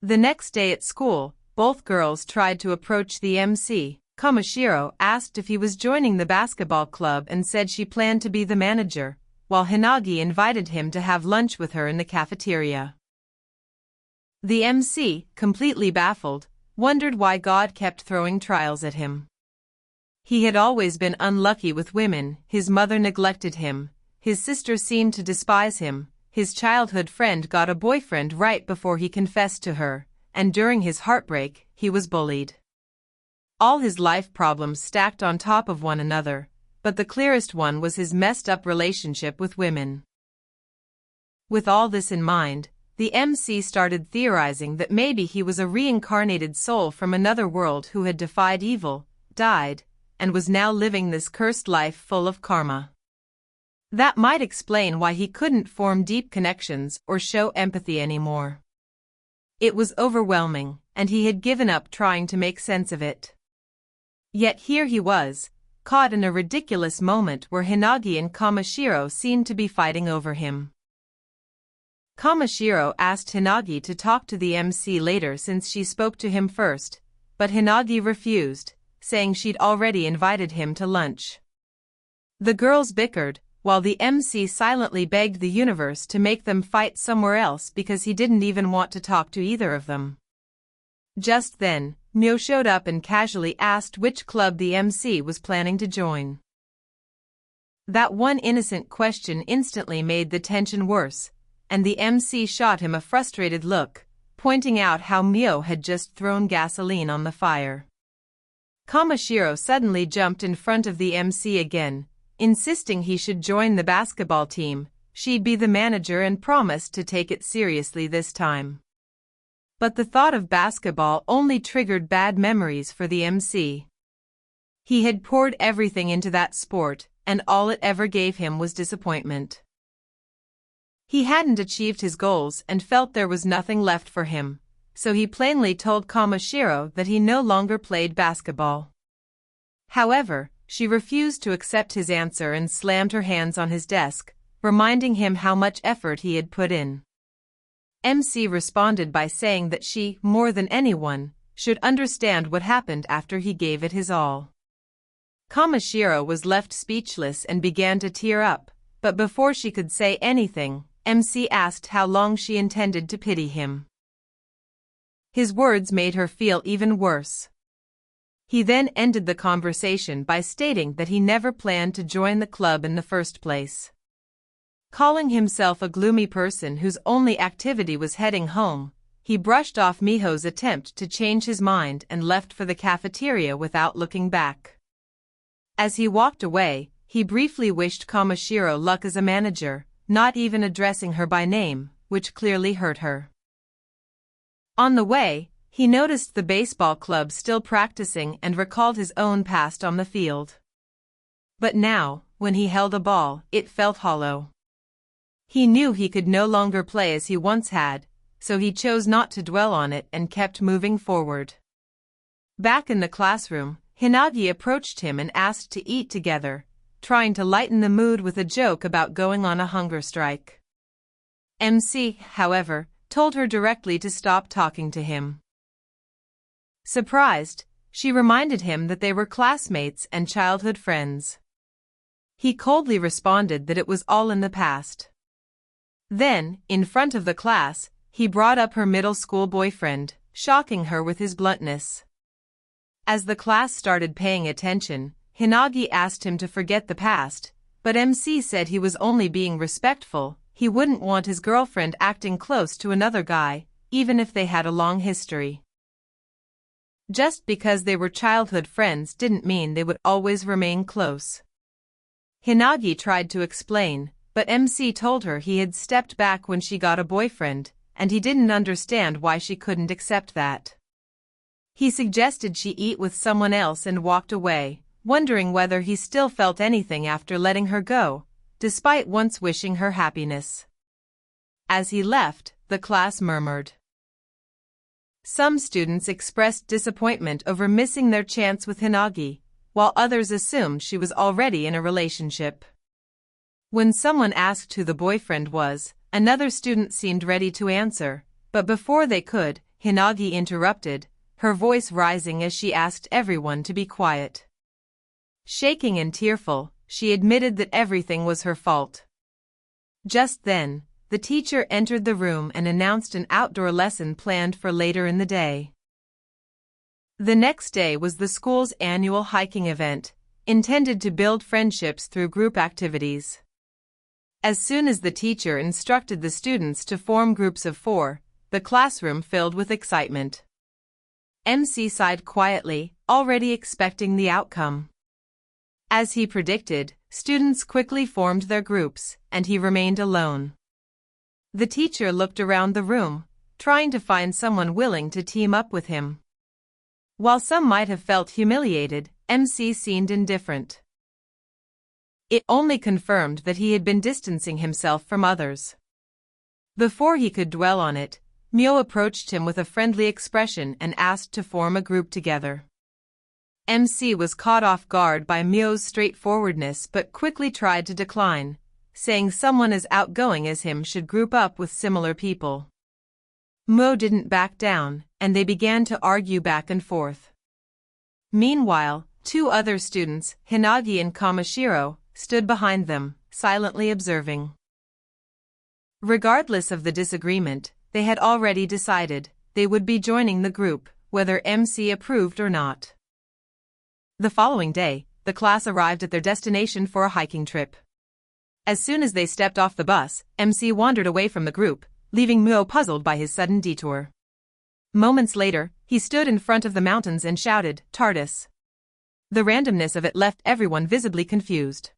The next day at school, both girls tried to approach the MC. Kamashiro asked if he was joining the basketball club and said she planned to be the manager, while Hinagi invited him to have lunch with her in the cafeteria. The MC, completely baffled, wondered why God kept throwing trials at him. He had always been unlucky with women, his mother neglected him, his sister seemed to despise him, his childhood friend got a boyfriend right before he confessed to her, and during his heartbreak, he was bullied. All his life problems stacked on top of one another, but the clearest one was his messed-up relationship with women. With all this in mind, the MC started theorizing that maybe he was a reincarnated soul from another world who had defied evil, died, and was now living this cursed life full of karma. That might explain why he couldn't form deep connections or show empathy anymore. It was overwhelming, and he had given up trying to make sense of it. Yet here he was, caught in a ridiculous moment where Hinagi and Kamashiro seemed to be fighting over him. Kamashiro asked Hinagi to talk to the MC later since she spoke to him first, but Hinagi refused, saying she'd already invited him to lunch. The girls bickered, while the MC silently begged the universe to make them fight somewhere else because he didn't even want to talk to either of them. Just then, Mio showed up and casually asked which club the MC was planning to join. That one innocent question instantly made the tension worse, and the MC shot him a frustrated look, pointing out how Mio had just thrown gasoline on the fire. Kamashiro suddenly jumped in front of the MC again, insisting he should join the basketball team, she'd be the manager and promised to take it seriously this time. But the thought of basketball only triggered bad memories for the MC. He had poured everything into that sport, and all it ever gave him was disappointment. He hadn't achieved his goals and felt there was nothing left for him, so he plainly told Kamashiro that he no longer played basketball. However, she refused to accept his answer and slammed her hands on his desk, reminding him how much effort he had put in. MC responded by saying that she, more than anyone, should understand what happened after he gave it his all. Kamashiro was left speechless and began to tear up, but before she could say anything, MC asked how long she intended to pity him. His words made her feel even worse. He then ended the conversation by stating that he never planned to join the club in the first place. Calling himself a gloomy person whose only activity was heading home, he brushed off Miho's attempt to change his mind and left for the cafeteria without looking back. As he walked away, he briefly wished Kamashiro luck as a manager, not even addressing her by name, which clearly hurt her. On the way, he noticed the baseball club still practicing and recalled his own past on the field. But now, when he held a ball, it felt hollow. He knew he could no longer play as he once had, so he chose not to dwell on it and kept moving forward. Back in the classroom, Hinagi approached him and asked to eat together, trying to lighten the mood with a joke about going on a hunger strike. MC, however, told her directly to stop talking to him. Surprised, she reminded him that they were classmates and childhood friends. He coldly responded that it was all in the past. Then, in front of the class, he brought up her middle school boyfriend, shocking her with his bluntness. As the class started paying attention, Hinagi asked him to forget the past, but MC said he was only being respectful, he wouldn't want his girlfriend acting close to another guy, even if they had a long history. Just because they were childhood friends didn't mean they would always remain close. Hinagi tried to explain, but MC told her he had stepped back when she got a boyfriend, and he didn't understand why she couldn't accept that. He suggested she eat with someone else and walked away, wondering whether he still felt anything after letting her go, despite once wishing her happiness. As he left, the class murmured. Some students expressed disappointment over missing their chance with Hinagi, while others assumed she was already in a relationship. When someone asked who the boyfriend was, another student seemed ready to answer, but before they could, Hinagi interrupted, her voice rising as she asked everyone to be quiet. Shaking and tearful, she admitted that everything was her fault. Just then, the teacher entered the room and announced an outdoor lesson planned for later in the day. The next day was the school's annual hiking event, intended to build friendships through group activities. As soon as the teacher instructed the students to form groups of 4, the classroom filled with excitement. MC sighed quietly, already expecting the outcome. As he predicted, students quickly formed their groups, and he remained alone. The teacher looked around the room, trying to find someone willing to team up with him. While some might have felt humiliated, MC seemed indifferent. It only confirmed that he had been distancing himself from others. Before he could dwell on it, Myo approached him with a friendly expression and asked to form a group together. MC was caught off guard by Myo's straightforwardness but quickly tried to decline, saying someone as outgoing as him should group up with similar people. Myo didn't back down, and they began to argue back and forth. Meanwhile, 2 other students, Hinagi and Kamashiro, stood behind them, silently observing. Regardless of the disagreement, they had already decided they would be joining the group, whether MC approved or not. The following day, the class arrived at their destination for a hiking trip. As soon as they stepped off the bus, MC wandered away from the group, leaving Myo puzzled by his sudden detour. Moments later, he stood in front of the mountains and shouted, "TARDIS." The randomness of it left everyone visibly confused.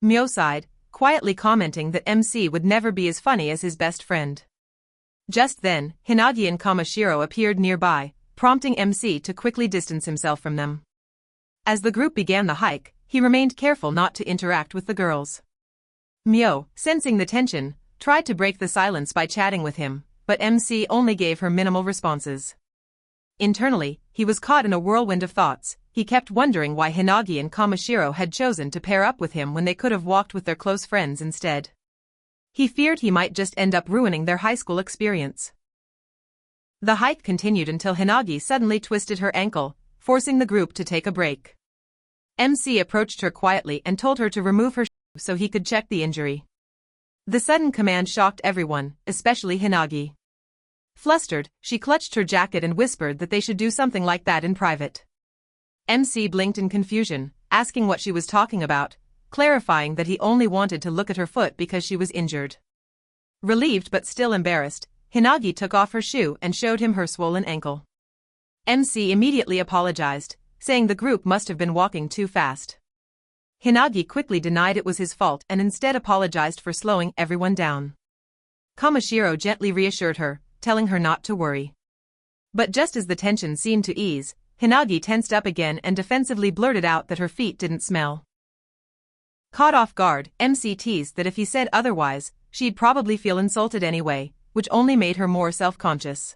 Myo sighed, quietly commenting that MC would never be as funny as his best friend. Just then, Hinagi and Kamashiro appeared nearby, prompting MC to quickly distance himself from them. As the group began the hike, he remained careful not to interact with the girls. Myo, sensing the tension, tried to break the silence by chatting with him, but MC only gave her minimal responses. Internally, he was caught in a whirlwind of thoughts. He kept wondering why Hinagi and Kamashiro had chosen to pair up with him when they could have walked with their close friends instead. He feared he might just end up ruining their high school experience. The hike continued until Hinagi suddenly twisted her ankle, forcing the group to take a break. MC approached her quietly and told her to remove her shoe so he could check the injury. The sudden command shocked everyone, especially Hinagi. Flustered, she clutched her jacket and whispered that they should do something like that in private. MC blinked in confusion, asking what she was talking about, clarifying that he only wanted to look at her foot because she was injured. Relieved but still embarrassed, Hinagi took off her shoe and showed him her swollen ankle. MC immediately apologized, saying the group must have been walking too fast. Hinagi quickly denied it was his fault and instead apologized for slowing everyone down. Kamashiro gently reassured her, telling her not to worry. But just as the tension seemed to ease, Hinagi tensed up again and defensively blurted out that her feet didn't smell. Caught off guard, MC teased that if he said otherwise, she'd probably feel insulted anyway, which only made her more self-conscious.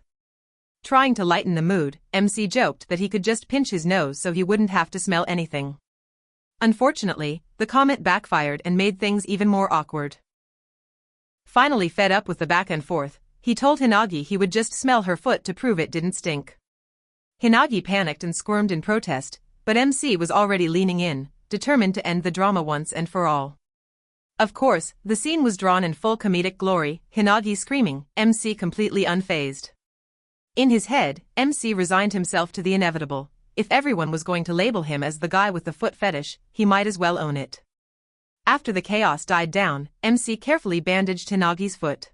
Trying to lighten the mood, MC joked that he could just pinch his nose so he wouldn't have to smell anything. Unfortunately, the comment backfired and made things even more awkward. Finally fed up with the back and forth, he told Hinagi he would just smell her foot to prove it didn't stink. Hinagi panicked and squirmed in protest, but MC was already leaning in, determined to end the drama once and for all. Of course, the scene was drawn in full comedic glory, Hinagi screaming, MC completely unfazed. In his head, MC resigned himself to the inevitable. If everyone was going to label him as the guy with the foot fetish, he might as well own it. After the chaos died down, MC carefully bandaged Hinagi's foot.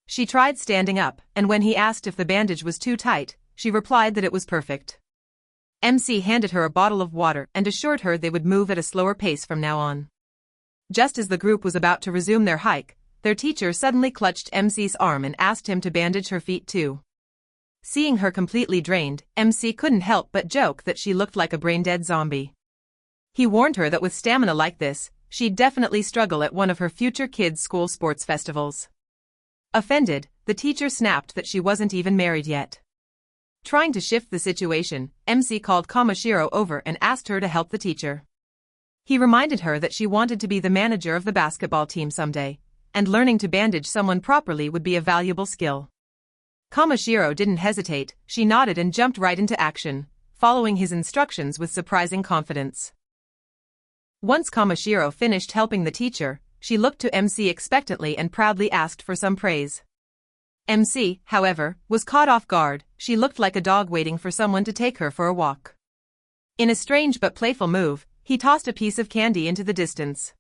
She tried standing up, and when he asked if the bandage was too tight, she replied that it was perfect. MC handed her a bottle of water and assured her they would move at a slower pace from now on. Just as the group was about to resume their hike, their teacher suddenly clutched MC's arm and asked him to bandage her feet too. Seeing her completely drained, MC couldn't help but joke that she looked like a brain-dead zombie. He warned her that with stamina like this, she'd definitely struggle at one of her future kids' school sports festivals. Offended, the teacher snapped that she wasn't even married yet. Trying to shift the situation, MC called Kamashiro over and asked her to help the teacher. He reminded her that she wanted to be the manager of the basketball team someday, and learning to bandage someone properly would be a valuable skill. Kamashiro didn't hesitate, she nodded and jumped right into action, following his instructions with surprising confidence. Once Kamashiro finished helping the teacher, she looked to MC expectantly and proudly asked for some praise. MC, however, was caught off guard. She looked like a dog waiting for someone to take her for a walk. In a strange but playful move, he tossed a piece of candy into the distance.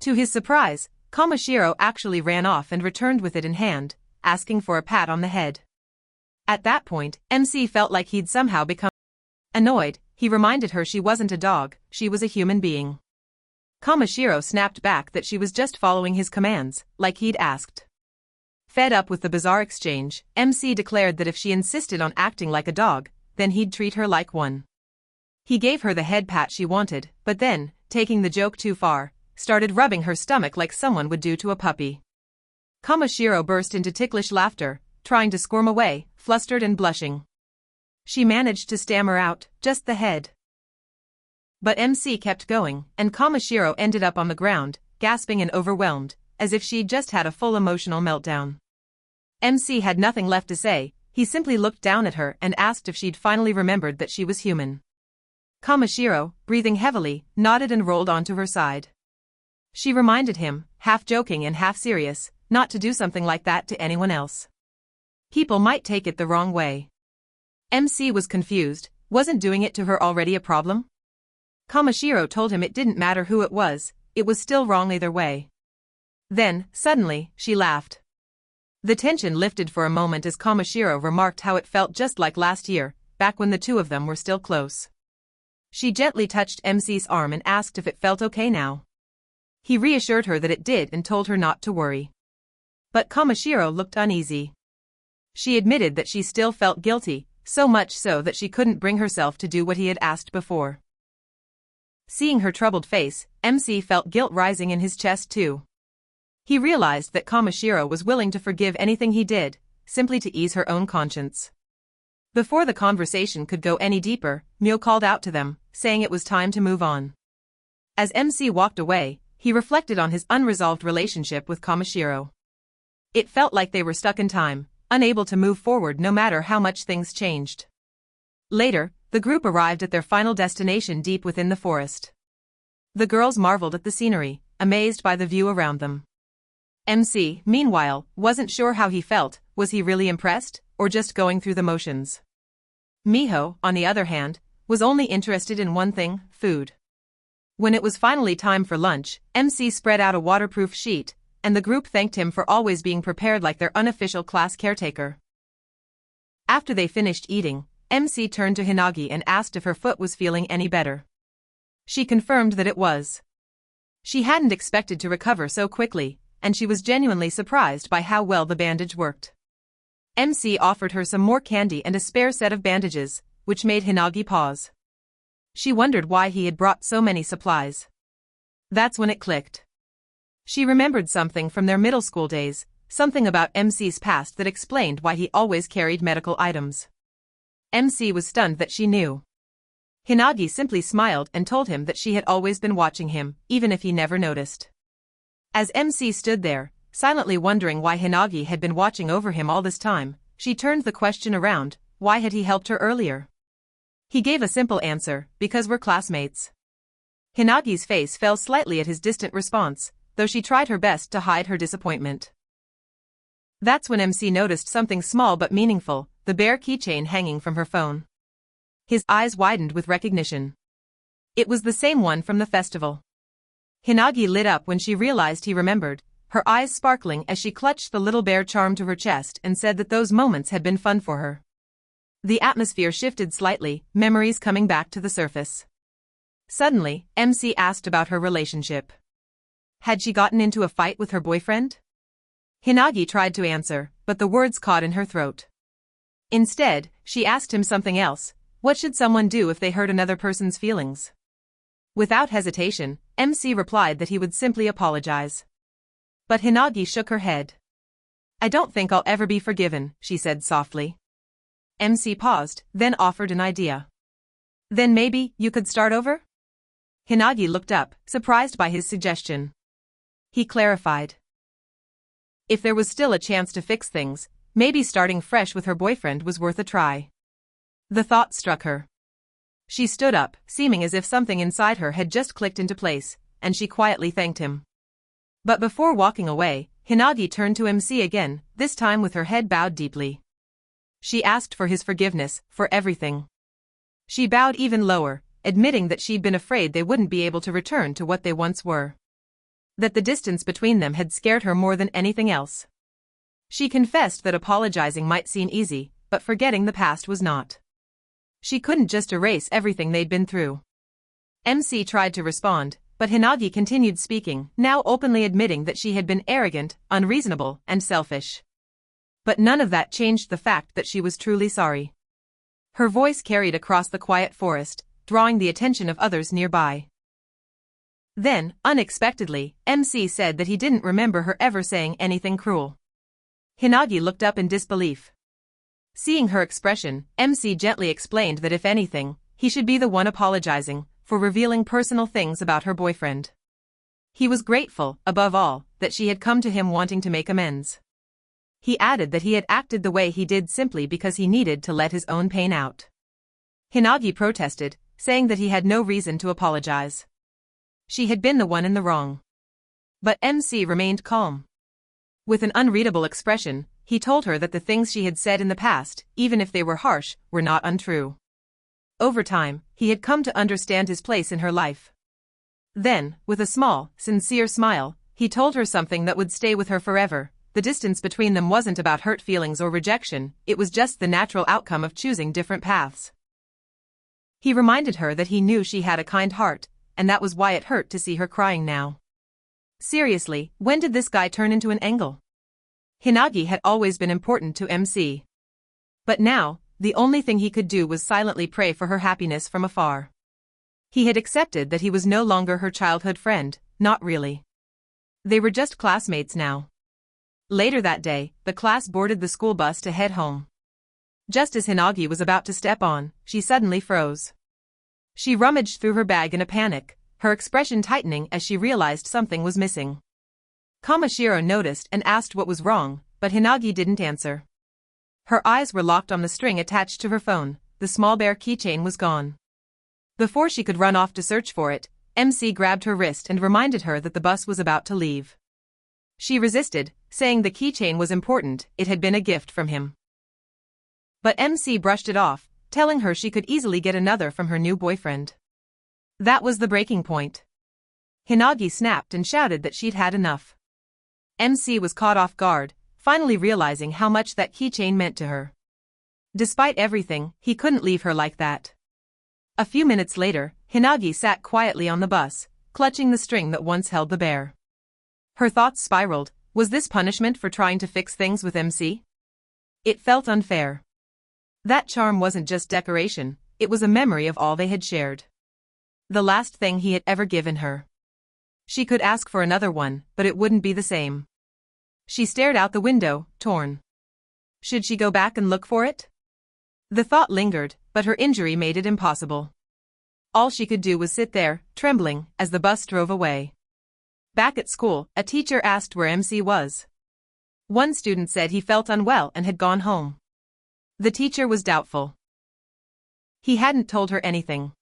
To his surprise, Kamashiro actually ran off and returned with it in hand, asking for a pat on the head. At that point, MC felt like he'd somehow become annoyed. He reminded her she wasn't a dog, she was a human being. Kamashiro snapped back that she was just following his commands, like he'd asked. Fed up with the bizarre exchange, MC declared that if she insisted on acting like a dog, then he'd treat her like one. He gave her the head pat she wanted, but then, taking the joke too far, started rubbing her stomach like someone would do to a puppy. Kamashiro burst into ticklish laughter, trying to squirm away, flustered and blushing. She managed to stammer out, "Just the head." But MC kept going, and Kamashiro ended up on the ground, gasping and overwhelmed, as if she'd just had a full emotional meltdown. MC had nothing left to say, he simply looked down at her and asked if she'd finally remembered that she was human. Kamashiro, breathing heavily, nodded and rolled onto her side. She reminded him, half joking and half serious, not to do something like that to anyone else. People might take it the wrong way. MC was confused. Wasn't doing it to her already a problem? Kamashiro told him it didn't matter who it was still wrong either way. Then, suddenly, she laughed. The tension lifted for a moment as Kamashiro remarked how it felt just like last year, back when the two of them were still close. She gently touched MC's arm and asked if it felt okay now. He reassured her that it did and told her not to worry. But Kamashiro looked uneasy. She admitted that she still felt guilty, so much so that she couldn't bring herself to do what he had asked before. Seeing her troubled face, MC felt guilt rising in his chest too. He realized that Kamashiro was willing to forgive anything he did, simply to ease her own conscience. Before the conversation could go any deeper, Mio called out to them, saying it was time to move on. As MC walked away, he reflected on his unresolved relationship with Kamashiro. It felt like they were stuck in time, unable to move forward no matter how much things changed. Later, the group arrived at their final destination deep within the forest. The girls marveled at the scenery, amazed by the view around them. MC, meanwhile, wasn't sure how he felt. Was he really impressed, or just going through the motions? Miho, on the other hand, was only interested in one thing, food. When it was finally time for lunch, MC spread out a waterproof sheet, and the group thanked him for always being prepared like their unofficial class caretaker. After they finished eating, MC turned to Hinagi and asked if her foot was feeling any better. She confirmed that it was. She hadn't expected to recover so quickly, and she was genuinely surprised by how well the bandage worked. MC offered her some more candy and a spare set of bandages, which made Hinagi pause. She wondered why he had brought so many supplies. That's when it clicked. She remembered something from their middle school days, something about MC's past that explained why he always carried medical items. MC was stunned that she knew. Hinagi simply smiled and told him that she had always been watching him, even if he never noticed. As MC stood there, silently wondering why Hinagi had been watching over him all this time, she turned the question around, why had he helped her earlier? He gave a simple answer, because we're classmates. Hinagi's face fell slightly at his distant response, though she tried her best to hide her disappointment. That's when MC noticed something small but meaningful, the bare keychain hanging from her phone. His eyes widened with recognition. It was the same one from the festival. Hinagi lit up when she realized he remembered, her eyes sparkling as she clutched the little bear charm to her chest and said that those moments had been fun for her. The atmosphere shifted slightly, memories coming back to the surface. Suddenly, MC asked about her relationship. Had she gotten into a fight with her boyfriend? Hinagi tried to answer, but the words caught in her throat. Instead, she asked him something else. What should someone do if they hurt another person's feelings? Without hesitation, MC replied that he would simply apologize. But Hinagi shook her head. I don't think I'll ever be forgiven, she said softly. MC paused, then offered an idea. Then maybe you could start over? Hinagi looked up, surprised by his suggestion. He clarified. If there was still a chance to fix things, maybe starting fresh with her boyfriend was worth a try. The thought struck her. She stood up, seeming as if something inside her had just clicked into place, and she quietly thanked him. But before walking away, Hinagi turned to MC again, this time with her head bowed deeply. She asked for his forgiveness, for everything. She bowed even lower, admitting that she'd been afraid they wouldn't be able to return to what they once were. That the distance between them had scared her more than anything else. She confessed that apologizing might seem easy, but forgetting the past was not. She couldn't just erase everything they'd been through. MC tried to respond, but Hinagi continued speaking, now openly admitting that she had been arrogant, unreasonable, and selfish. But none of that changed the fact that she was truly sorry. Her voice carried across the quiet forest, drawing the attention of others nearby. Then, unexpectedly, MC said that he didn't remember her ever saying anything cruel. Hinagi looked up in disbelief. Seeing her expression, MC gently explained that if anything, he should be the one apologizing for revealing personal things about her boyfriend. He was grateful, above all, that she had come to him wanting to make amends. He added that he had acted the way he did simply because he needed to let his own pain out. Hinagi protested, saying that he had no reason to apologize. She had been the one in the wrong. But MC remained calm. With an unreadable expression, he told her that the things she had said in the past, even if they were harsh, were not untrue. Over time, he had come to understand his place in her life. Then, with a small, sincere smile, he told her something that would stay with her forever. The distance between them wasn't about hurt feelings or rejection, it was just the natural outcome of choosing different paths. He reminded her that he knew she had a kind heart, and that was why it hurt to see her crying now. Seriously, when did this guy turn into an angle? Hinagi had always been important to MC. But now, the only thing he could do was silently pray for her happiness from afar. He had accepted that he was no longer her childhood friend, not really. They were just classmates now. Later that day, the class boarded the school bus to head home. Just as Hinagi was about to step on, she suddenly froze. She rummaged through her bag in a panic, her expression tightening as she realized something was missing. Kamashiro noticed and asked what was wrong, but Hinagi didn't answer. Her eyes were locked on the string attached to her phone, the small bear keychain was gone. Before she could run off to search for it, MC grabbed her wrist and reminded her that the bus was about to leave. She resisted, saying the keychain was important, it had been a gift from him. But MC brushed it off, telling her she could easily get another from her new boyfriend. That was the breaking point. Hinagi snapped and shouted that she'd had enough. MC was caught off guard, finally realizing how much that keychain meant to her. Despite everything, he couldn't leave her like that. A few minutes later, Hinagi sat quietly on the bus, clutching the string that once held the bear. Her thoughts spiraled, was this punishment for trying to fix things with MC? It felt unfair. That charm wasn't just decoration, it was a memory of all they had shared. The last thing he had ever given her. She could ask for another one, but it wouldn't be the same. She stared out the window, torn. Should she go back and look for it? The thought lingered, but her injury made it impossible. All she could do was sit there, trembling, as the bus drove away. Back at school, a teacher asked where MC was. One student said he felt unwell and had gone home. The teacher was doubtful. He hadn't told her anything.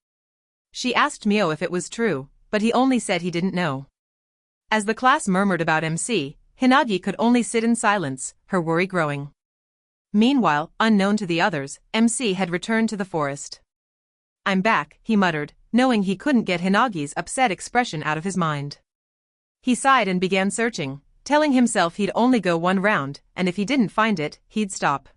She asked Mio if it was true, but he only said he didn't know. As the class murmured about MC, Hinagi could only sit in silence, her worry growing. Meanwhile, unknown to the others, MC had returned to the forest. I'm back, he muttered, knowing he couldn't get Hinagi's upset expression out of his mind. He sighed and began searching, telling himself he'd only go one round, and if he didn't find it, he'd stop.